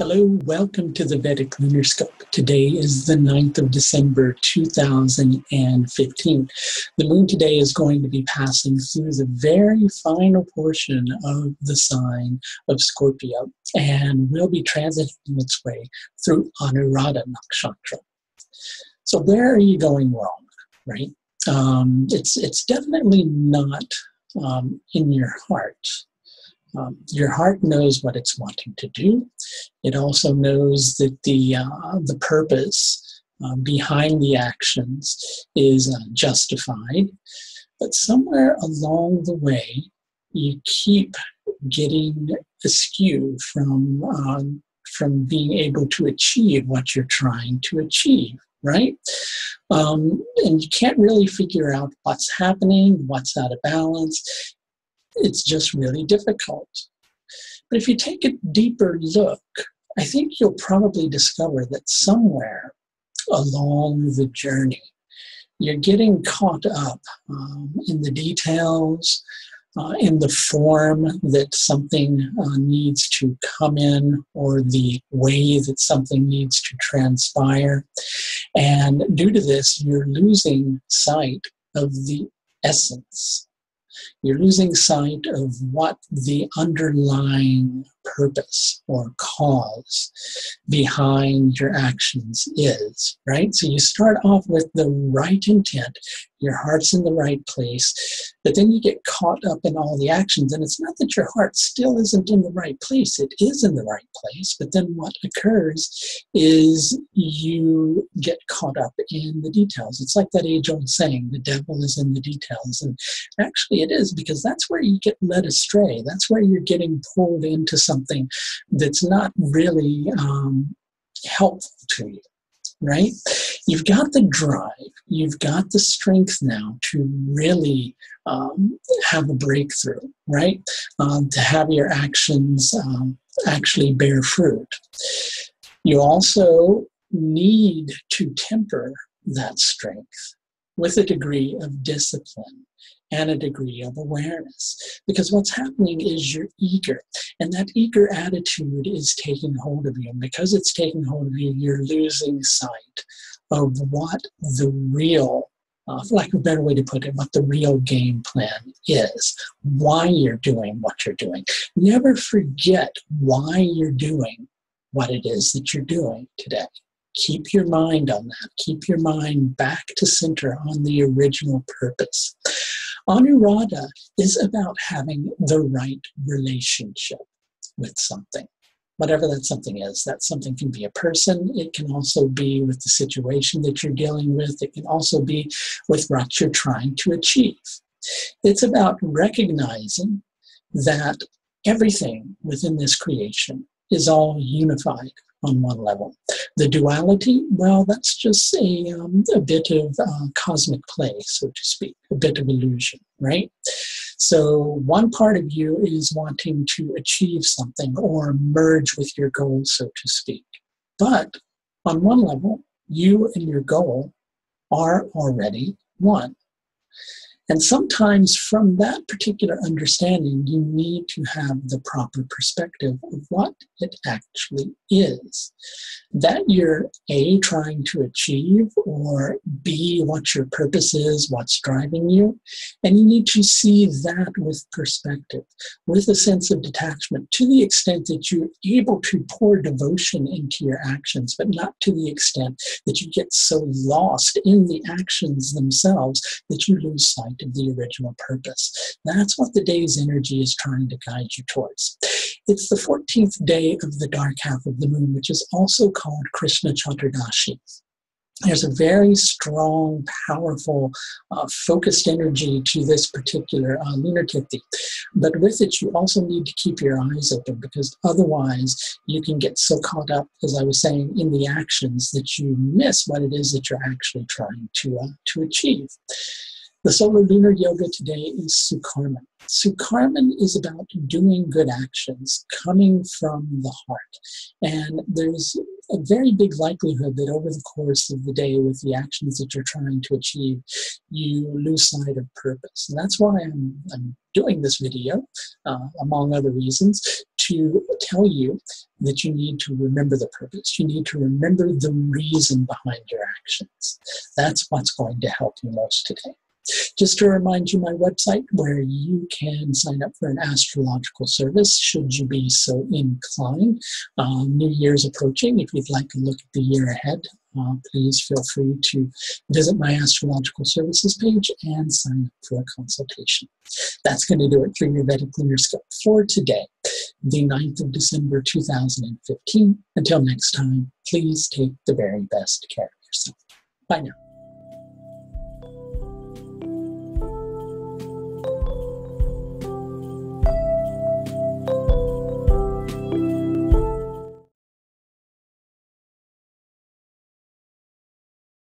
Hello, welcome to the Vedic Lunar Scope. Today is the 9th of December, 2015. The moon today is going to be passing through the very final portion of the sign of Scorpio and will be transiting its way through Anuradha nakshatra. So where are you going wrong, right? It's definitely not in your heart. Your heart knows what it's wanting to do. It also knows that the purpose behind the actions is justified. But somewhere along the way, you keep getting askew from being able to achieve what you're trying to achieve, right? And you can't really figure out what's happening, what's out of balance. It's just really difficult. But if you take a deeper look, I think you'll probably discover that somewhere along the journey, you're getting caught up in the details, in the form that something needs to come in, or the way that something needs to transpire. And due to this, you're losing sight of the essence. You're losing sight of what the underlying purpose or cause behind your actions is, right? So you start off with the right intent, your heart's in the right place, but then you get caught up in all the actions, and it's not that your heart still isn't in the right place, it is in the right place, but then what occurs is you get caught up in the details. It's like that age-old saying, the devil is in the details, and actually it is, because that's where you get led astray. That's where you're getting pulled into something that's not really helpful to you, right? You've got the drive, you've got the strength now to really have a breakthrough, right? To have your actions actually bear fruit. You also need to temper that strength with a degree of discipline and a degree of awareness. Because what's happening is you're eager, and that eager attitude is taking hold of you. And because it's taking hold of you, you're losing sight of what the real, for lack of a better way to put it, what the real game plan is, why you're doing what you're doing. Never forget why you're doing what it is that you're doing today. Keep your mind on that. Keep your mind back to center on the original purpose. Anuradha is about having the right relationship with something, whatever that something is. That something can be a person. It can also be with the situation that you're dealing with. It can also be with what you're trying to achieve. It's about recognizing that everything within this creation is all unified on one level. The duality, well, that's just a bit of cosmic play, so to speak, a bit of illusion, right? So one part of you is wanting to achieve something or merge with your goal, so to speak. But on one level, you and your goal are already one. And sometimes from that particular understanding, you need to have the proper perspective of what it actually is. That you're A, trying to achieve, or B, what your purpose is, what's driving you. And you need to see that with perspective, with a sense of detachment, to the extent that you're able to pour devotion into your actions, but not to the extent that you get so lost in the actions themselves that you lose sight of the original purpose. That's what the day's energy is trying to guide you towards. It's the 14th day of the dark half of the moon, which is also called Krishna Chaturdashi. There's a very strong, powerful, focused energy to this particular lunar tithi. But with it, you also need to keep your eyes open, because otherwise you can get so caught up, as I was saying, in the actions that you miss what it is that you're actually trying to achieve. The solar lunar yoga today is Sukarman. Sukarman is about doing good actions, coming from the heart. And there's a very big likelihood that over the course of the day, with the actions that you're trying to achieve, you lose sight of purpose. And that's why I'm doing this video, among other reasons, to tell you that you need to remember the purpose. You need to remember the reason behind your actions. That's what's going to help you most today. Just to remind you, my website where you can sign up for an astrological service should you be so inclined. New Year's approaching. If you'd like to look at the year ahead, please feel free to visit my astrological services page and sign up for a consultation. That's going to do it for your Vedic Lunar Scope for today, the 9th of December 2015. Until next time, please take the very best care of yourself. Bye now.